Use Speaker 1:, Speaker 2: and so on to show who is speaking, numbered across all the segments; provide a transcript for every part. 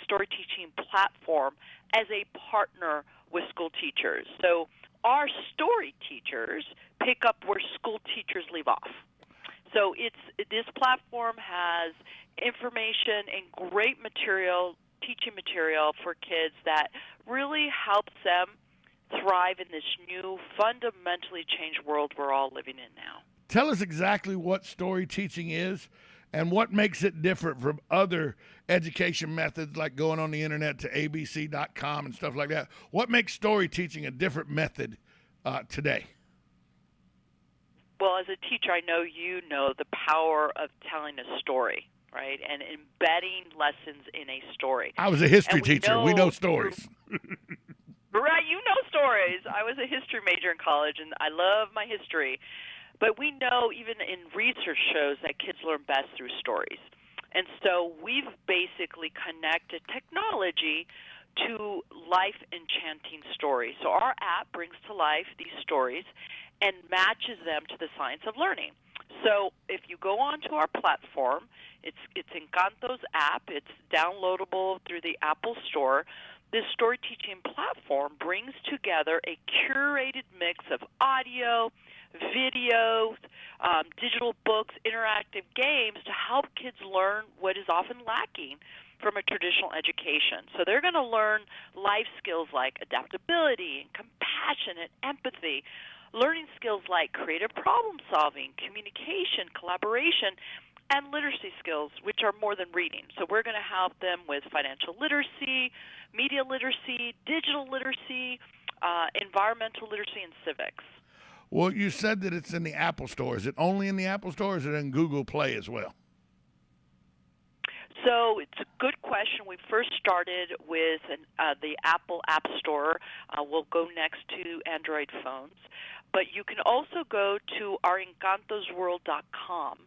Speaker 1: story teaching platform as a partner with school teachers. So our story teachers pick up where school teachers leave off. So this platform has information and great material, teaching material for kids that really helps them thrive in this new, fundamentally changed world we're all living in now.
Speaker 2: Tell us exactly what story teaching is and what makes it different from other education methods like going on the internet to abc.com and stuff like that. What makes story teaching a different method today?
Speaker 1: Well, as a teacher, I know you know the power of telling a story, right, and embedding lessons in a story.
Speaker 2: I was a history teacher. We know stories.
Speaker 1: Right, you know stories. I was a history major in college, and I love my history. But we know, even in research shows, that kids learn best through stories. And so we've basically connected technology to life-enchanting stories. So our app brings to life these stories and matches them to the science of learning. So if you go onto our platform, it's Encanto's app. It's downloadable through the Apple Store. This story teaching platform brings together a curated mix of audio, video, digital books, interactive games to help kids learn what is often lacking from a traditional education. So they're going to learn life skills like adaptability and compassion and empathy, learning skills like creative problem solving, communication, collaboration, and literacy skills, which are more than reading. So we're going to help them with financial literacy, media literacy, digital literacy, environmental literacy, and civics.
Speaker 2: Well, you said that it's in the Apple Store. Is it only in the Apple Store, or is it in Google Play as well?
Speaker 1: So it's a good question. We first started with the Apple App Store. We'll go next to Android phones. But you can also go to our encantosworld.com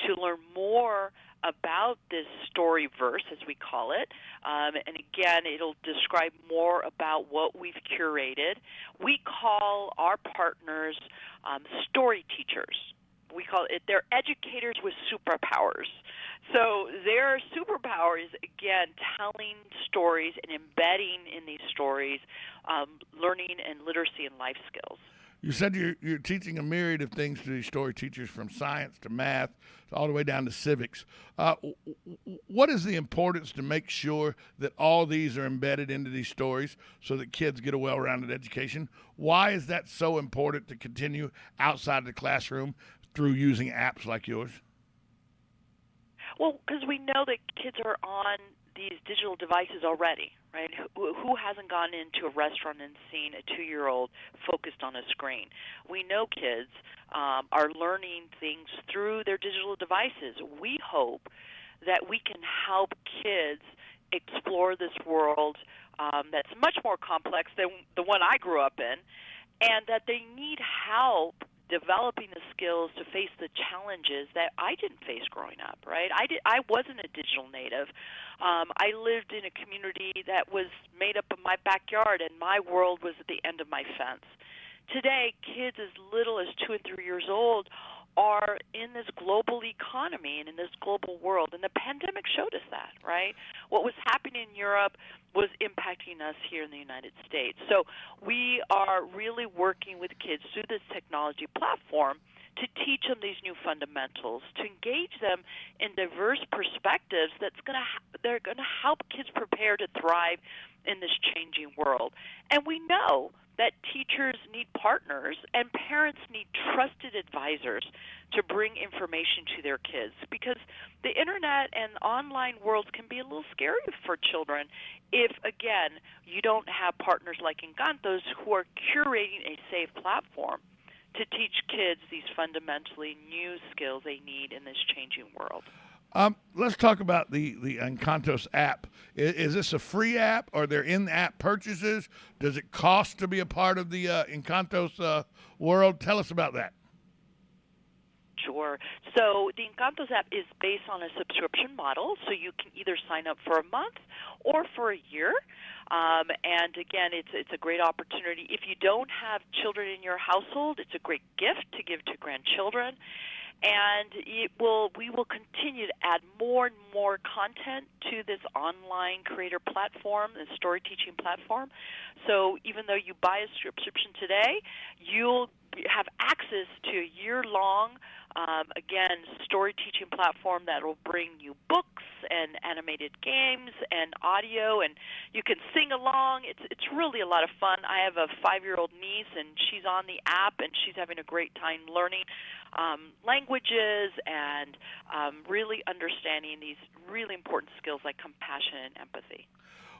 Speaker 1: to learn more about this storyverse, as we call it. And again, it'll describe more about what we've curated. We call our partners story teachers. We call it, they're educators with superpowers. So their superpower is, again, telling stories and embedding in these stories learning and literacy and life skills.
Speaker 2: You said you're teaching a myriad of things to these story teachers, from science to math, all the way down to civics. What is the importance to make sure that all these are embedded into these stories so that kids get a well-rounded education? Why is that so important to continue outside of the classroom through using apps like yours?
Speaker 1: Well, because we know that kids are on these digital devices already, right? Who hasn't gone into a restaurant and seen a 2-year-old focused on a screen? We know kids are learning things through their digital devices. We hope that we can help kids explore this world that's much more complex than the one I grew up in, and that they need help developing the skills to face the challenges that I didn't face growing up, right? I wasn't a digital native. I lived in a community that was made up of my backyard, and my world was at the end of my fence. Today, kids as little as 2 and 3 years old are in this global economy and in this global world, and the pandemic showed us that, right? What was happening in Europe was impacting us here in the United States. So we are really working with kids through this technology platform to teach them these new fundamentals, to engage them in diverse perspectives they're going to help kids prepare to thrive in this changing world. And we know that teachers need partners and parents need trusted advisors to bring information to their kids, because the internet and online worlds can be a little scary for children if, again, you don't have partners like Encantos who are curating a safe platform to teach kids these fundamentally new skills they need in this changing world.
Speaker 2: Let's talk about the Encantos app. Is this a free app? Are there in-app purchases? Does it cost to be a part of the Encantos world? Tell us about that.
Speaker 1: Sure. So the Encantos app is based on a subscription model, so you can either sign up for a month or for a year. And again, it's a great opportunity. If you don't have children in your household, it's a great gift to give to grandchildren. And we will continue to add more and more content to this online creator platform, the story teaching platform. So even though you buy a subscription today, you'll have access to a year-long, again, story teaching platform that will bring you books and animated games and audio, and you can sing along. It's really a lot of fun. I have a 5-year-old niece, and she's on the app, and she's having a great time learning languages and really understanding these really important skills like compassion and empathy.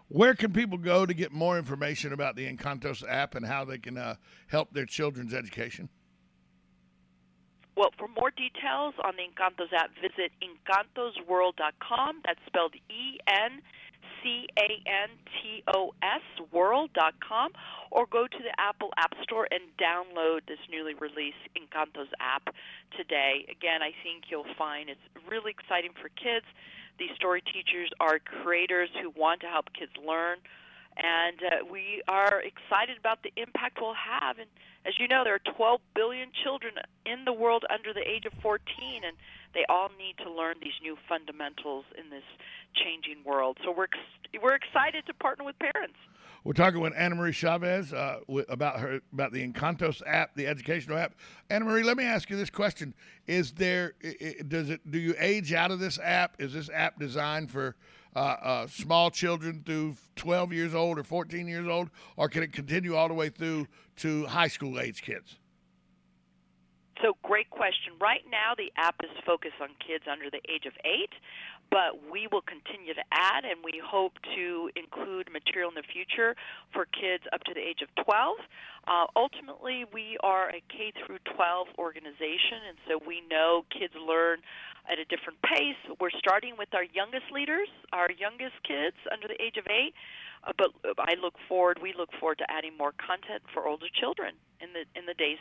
Speaker 2: Where can people go to get more information about the Encantos app and how they can help their children's education?
Speaker 1: Well, for more details on the Encantos app, visit encantosworld.com. That's spelled ENCANTOS world.com, or go to the Apple App Store and download this newly released Encantos app today. Again, I think you'll find it's really exciting for kids. These story teachers are creators who want to help kids learn, and we are excited about the impact we'll have. And as you know, there are 12 billion children in the world under the age of 14, and they all need to learn these new fundamentals in this changing world. So we're excited to partner with parents.
Speaker 2: We're talking with Anna Marie Chavez about the Encantos app, the educational app. Anna Marie, let me ask you this question: do you age out of this app? Is this app designed for small children through 12 years old or 14 years old, or can it continue all the way through to high school age kids?
Speaker 1: So great question. Right now, the app is focused on kids under the age of 8, but we will continue to add, and we hope to include material in the future for kids up to the age of 12. Ultimately, we are a K through 12 organization, and so we know kids learn at a different pace. We're starting with our youngest leaders, our youngest kids under the age of 8. But we look forward to adding more content for older children in the days